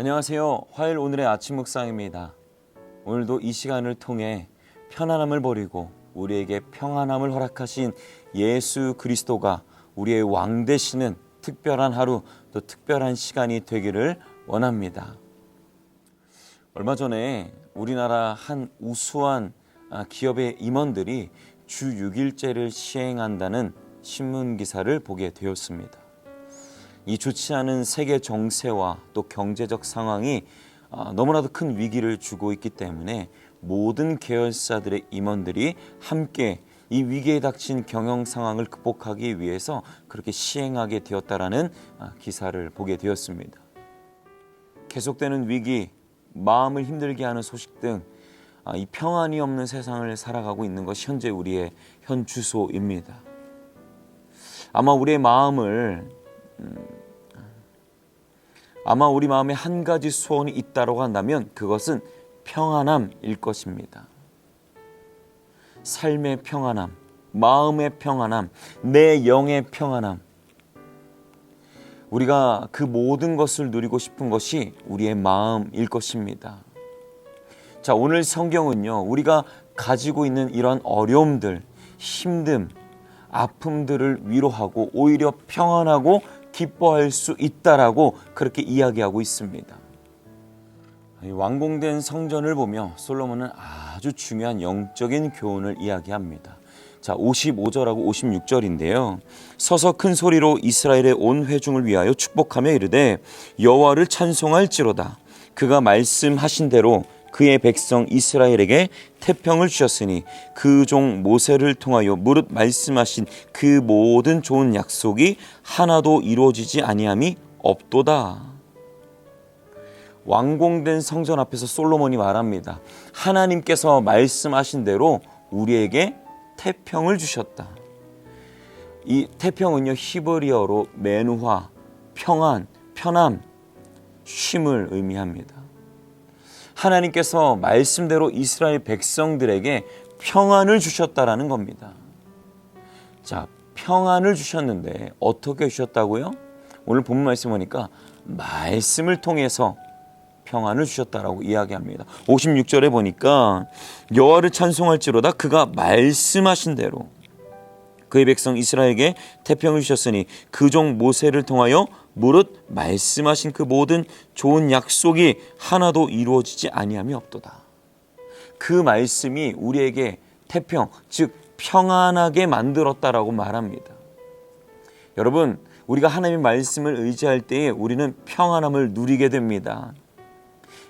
안녕하세요. 화요일 오늘의 아침 묵상입니다. 오늘도 이 시간을 통해 편안함을 버리고 우리에게 평안함을 허락하신 예수 그리스도가 우리의 왕 되시는 특별한 하루, 또 특별한 시간이 되기를 원합니다. 얼마 전에 우리나라 한 우수한 기업의 임원들이 주 6일제를 시행한다는 신문 기사를 보게 되었습니다. 이 좋지 않은 세계 정세와 또 경제적 상황이 너무나도 큰 위기를 주고 있기 때문에 모든 계열사들의 임원들이 함께 이 위기에 닥친 경영 상황을 극복하기 위해서 그렇게 시행하게 되었다라는 기사를 보게 되었습니다. 계속되는 위기, 마음을 힘들게 하는 소식 등 이 평안이 없는 세상을 살아가고 있는 것이 현재 우리의 현 주소입니다. 아마 우리 마음에 한 가지 소원이 있다고 한다면 그것은 평안함일 것입니다. 삶의 평안함, 마음의 평안함, 내 영의 평안함. 우리가 그 모든 것을 누리고 싶은 것이 우리의 마음일 것입니다. 자, 오늘 성경은요, 우리가 가지고 있는 이런 어려움들, 힘듦, 아픔들을 위로하고 오히려 평안하고 기뻐할 수 있다라고 그렇게 이야기하고 있습니다. 완공된 성전을 보며 솔로몬은 아주 중요한 영적인 교훈을 이야기합니다. 자, 55절하고 56절인데요. 서서 큰 소리로 이스라엘의 온 회중을 위하여 축복하며 이르되 여호와를 찬송할지로다. 그가 말씀하신 대로 그의 백성 이스라엘에게 태평을 주셨으니 그 종 모세를 통하여 무릇 말씀하신 그 모든 좋은 약속이 하나도 이루어지지 아니함이 없도다. 완공된 성전 앞에서 솔로몬이 말합니다. 하나님께서 말씀하신 대로 우리에게 태평을 주셨다. 이 태평은요, 히브리어로 메누화, 평안, 편함, 쉼을 의미합니다. 하나님께서 말씀대로 이스라엘 백성들에게 평안을 주셨다라는 겁니다. 자, 평안을 주셨는데 어떻게 주셨다고요? 오늘 본문 말씀 보니까 말씀을 통해서 평안을 주셨다라고 이야기합니다. 56절에 보니까 여호와를 찬송할지로다. 그가 말씀하신 대로 그의 백성 이스라엘에게 태평을 주셨으니 그 종 모세를 통하여 무릇 말씀하신 그 모든 좋은 약속이 하나도 이루어지지 아니함이 없도다. 그 말씀이 우리에게 태평, 즉 평안하게 만들었다라고 말합니다. 여러분, 우리가 하나님의 말씀을 의지할 때에 우리는 평안함을 누리게 됩니다.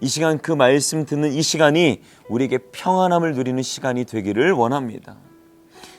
이 시간, 그 말씀 듣는 이 시간이 우리에게 평안함을 누리는 시간이 되기를 원합니다.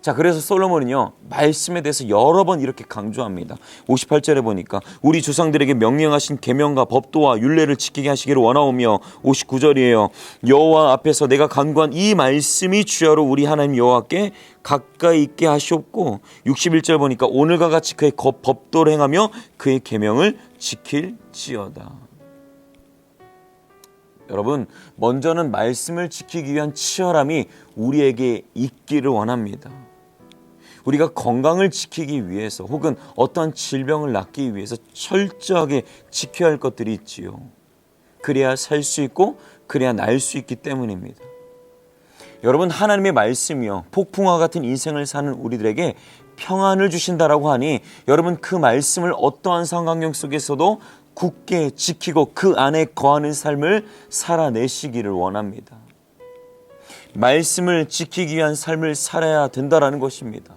자, 그래서 솔로몬은요, 말씀에 대해서 여러 번 이렇게 강조합니다. 58절에 보니까 우리 조상들에게 명령하신 계명과 법도와 율례를 지키게 하시기를 원하오며, 59절이에요. 여호와 앞에서 내가 간구한 이 말씀이 주야로 우리 하나님 여호와께 가까이 있게 하시옵고, 61절 보니까 오늘과 같이 그의 법도를 행하며 그의 계명을 지킬지어다. 여러분, 먼저는 말씀을 지키기 위한 치열함이 우리에게 있기를 원합니다. 우리가 건강을 지키기 위해서 혹은 어떠한 질병을 낫기 위해서 철저하게 지켜야 할 것들이 있지요. 그래야 살 수 있고 그래야 날 수 있기 때문입니다. 여러분, 하나님의 말씀이요, 폭풍과 같은 인생을 사는 우리들에게 평안을 주신다라고 하니 여러분, 그 말씀을 어떠한 상황경 속에서도 굳게 지키고 그 안에 거하는 삶을 살아내시기를 원합니다. 말씀을 지키기 위한 삶을 살아야 된다라는 것입니다.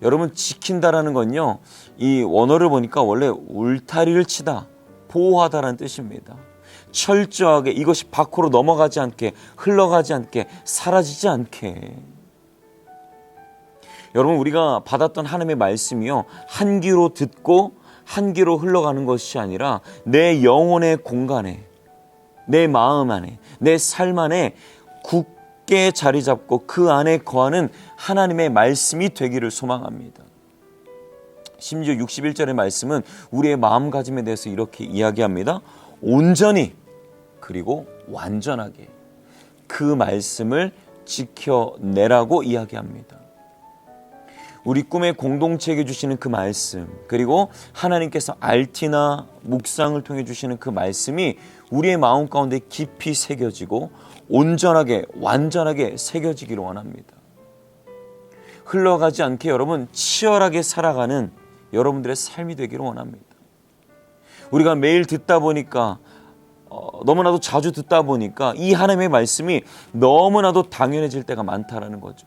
여러분, 지킨다라는 건요, 이 원어를 보니까 원래 울타리를 치다, 보호하다라는 뜻입니다. 철저하게 이것이 밖으로 넘어가지 않게, 흘러가지 않게, 사라지지 않게. 여러분, 우리가 받았던 하나님의 말씀이요, 한 귀로 듣고 한 귀로 흘러가는 것이 아니라 내 영혼의 공간에, 내 마음 안에, 내 삶 안에 굳게 자리 잡고 그 안에 거하는 하나님의 말씀이 되기를 소망합니다. 심지어 61절의 말씀은 우리의 마음가짐에 대해서 이렇게 이야기합니다. 온전히 그리고 완전하게 그 말씀을 지켜내라고 이야기합니다. 우리 꿈의 공동체에게 주시는 그 말씀, 그리고 하나님께서 RT나 묵상을 통해 주시는 그 말씀이 우리의 마음 가운데 깊이 새겨지고 온전하게 완전하게 새겨지기를 원합니다. 흘러가지 않게 여러분 치열하게 살아가는 여러분들의 삶이 되기를 원합니다. 우리가 매일 듣다 보니까 너무나도 자주 듣다 보니까 이 하나님의 말씀이 너무나도 당연해질 때가 많다라는 거죠.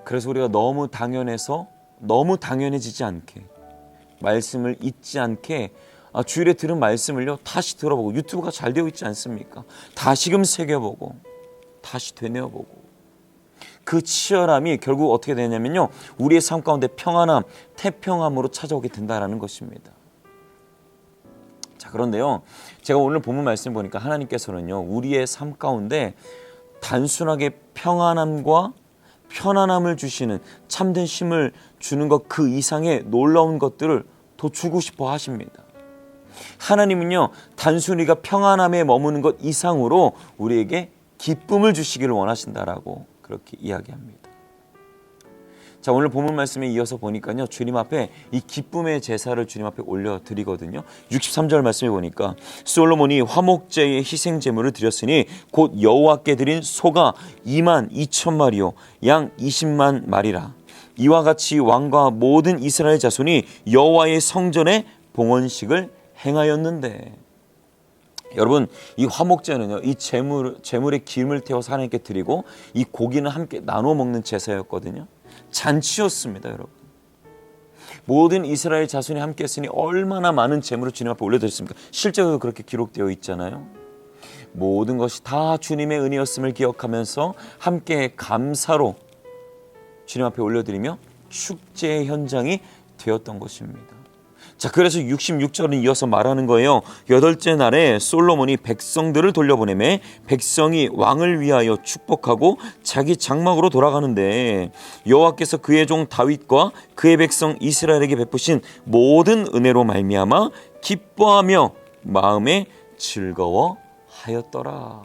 그래서 우리가 너무 당연해지지 않게, 말씀을 잊지 않게 주일에 들은 말씀을요 다시 들어보고, 유튜브가 잘 되어 있지 않습니까? 다시금 새겨보고 다시 되뇌어보고, 그 치열함이 결국 어떻게 되냐면요, 우리의 삶 가운데 평안함, 태평함으로 찾아오게 된다는 것입니다. 자, 그런데요, 제가 오늘 본문 말씀 보니까 하나님께서는요 우리의 삶 가운데 단순하게 평안함과 편안함을 주시는, 참된 쉼을 주는 것 그 이상의 놀라운 것들을 더 주고 싶어 하십니다. 하나님은요 단순히가 평안함에 머무는 것 이상으로 우리에게 기쁨을 주시기를 원하신다라고 그렇게 이야기합니다. 자, 오늘 본문 말씀에 이어서 보니까요, 주님 앞에 이 기쁨의 제사를 주님 앞에 올려드리거든요. 63절 말씀에 보니까 솔로몬이 화목제의 희생 제물을 드렸으니 곧 여호와께 드린 소가 2만 2천 마리요 양 20만 마리라. 이와 같이 왕과 모든 이스라엘 자손이 여호와의 성전에 봉헌식을 행하였는데, 여러분 이 화목제는요 이 제물의 기름을 태워서 하나님께 드리고 이 고기는 함께 나눠 먹는 제사였거든요. 잔치였습니다. 여러분, 모든 이스라엘 자손이 함께 했으니 얼마나 많은 제물을 주님 앞에 올려드렸습니까? 실제로 그렇게 기록되어 있잖아요. 모든 것이 다 주님의 은혜였음을 기억하면서 함께 감사로 주님 앞에 올려드리며 축제의 현장이 되었던 것입니다. 자, 그래서 66절은 이어서 말하는 거예요. 8째 날에 솔로몬이 백성들을 돌려보내매 백성이 왕을 위하여 축복하고 자기 장막으로 돌아가는데, 여호와께서 그의 종 다윗과 그의 백성 이스라엘에게 베푸신 모든 은혜로 말미암아 기뻐하며 마음에 즐거워하였더라.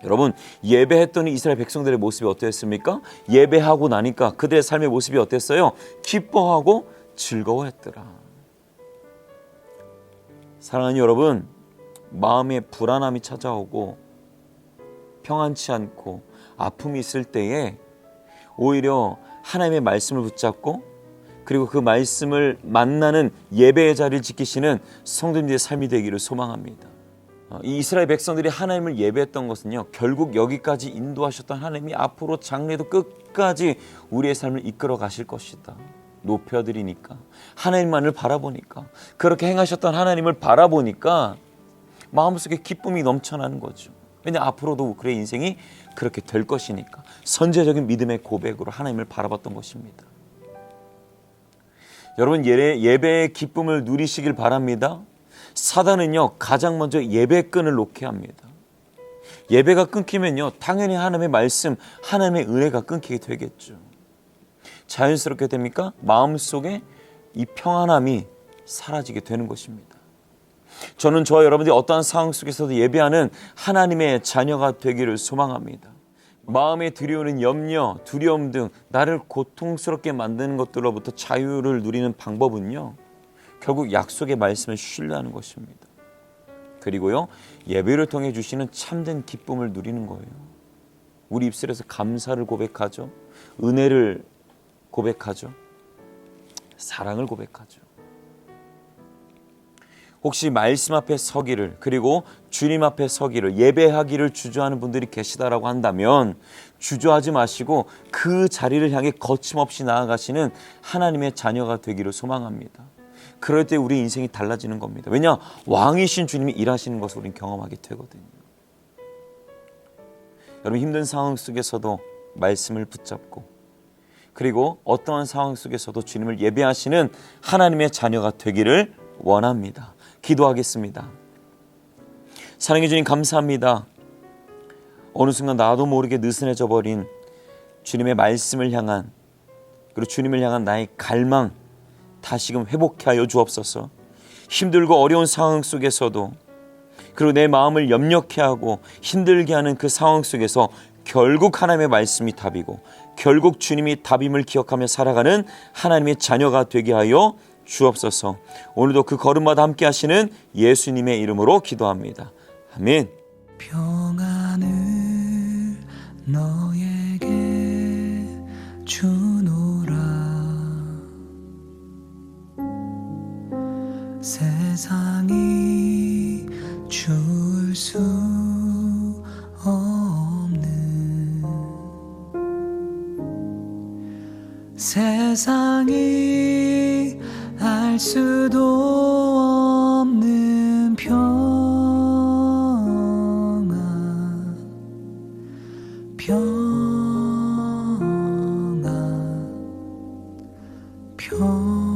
여러분, 예배했더니 이스라엘 백성들의 모습이 어땠습니까? 예배하고 나니까 그들의 삶의 모습이 어땠어요? 기뻐하고 즐거워했더라. 사랑하는 여러분, 마음에 불안함이 찾아오고 평안치 않고 아픔이 있을 때에 오히려 하나님의 말씀을 붙잡고, 그리고 그 말씀을 만나는 예배의 자리를 지키시는 성도님들의 삶이 되기를 소망합니다. 이 이스라엘 백성들이 하나님을 예배했던 것은요, 결국 여기까지 인도하셨던 하나님이 앞으로 장래도 끝까지 우리의 삶을 이끌어 가실 것이다. 높여드리니까, 하나님만을 바라보니까, 그렇게 행하셨던 하나님을 바라보니까 마음속에 기쁨이 넘쳐나는 거죠. 왜냐, 앞으로도 그의 인생이 그렇게 될 것이니까. 선제적인 믿음의 고백으로 하나님을 바라봤던 것입니다. 여러분, 예배의 기쁨을 누리시길 바랍니다. 사단은요 가장 먼저 예배끈을 놓게 합니다. 예배가 끊기면요 당연히 하나님의 말씀, 하나님의 은혜가 끊기게 되겠죠. 자연스럽게 됩니까? 마음속에 이 평안함이 사라지게 되는 것입니다. 저는 저와 여러분들이 어떠한 상황 속에서도 예배하는 하나님의 자녀가 되기를 소망합니다. 마음에 들여오는 염려, 두려움 등 나를 고통스럽게 만드는 것들로부터 자유를 누리는 방법은요, 결국 약속의 말씀을 신뢰하는 것입니다. 그리고요, 예배를 통해 주시는 참된 기쁨을 누리는 거예요. 우리 입술에서 감사를 고백하죠. 은혜를 고백하죠. 사랑을 고백하죠. 혹시 말씀 앞에 서기를, 그리고 주님 앞에 서기를, 예배하기를 주저하는 분들이 계시다라고 한다면 주저하지 마시고 그 자리를 향해 거침없이 나아가시는 하나님의 자녀가 되기를 소망합니다. 그럴 때 우리 인생이 달라지는 겁니다. 왜냐? 왕이신 주님이 일하시는 것을 우리는 경험하게 되거든요. 여러분, 힘든 상황 속에서도 말씀을 붙잡고, 그리고 어떠한 상황 속에서도 주님을 예배하시는 하나님의 자녀가 되기를 원합니다. 기도하겠습니다. 사랑해 주님, 감사합니다. 어느 순간 나도 모르게 느슨해져 버린 주님의 말씀을 향한, 그리고 주님을 향한 나의 갈망 다시금 회복케 하여 주옵소서. 힘들고 어려운 상황 속에서도, 그리고 내 마음을 염려케 하고 힘들게 하는 그 상황 속에서 결국 하나님의 말씀이 답이고 결국 주님이 답임을 기억하며 살아가는 하나님의 자녀가 되게 하여 주옵소서. 오늘도 그 걸음마다 함께 하시는 예수님의 이름으로 기도합니다. 아멘. 평안을 너에게 주노라. 세상이 줄 수 없는, 세상이 알 수도 없는 평안, 평안, 평안.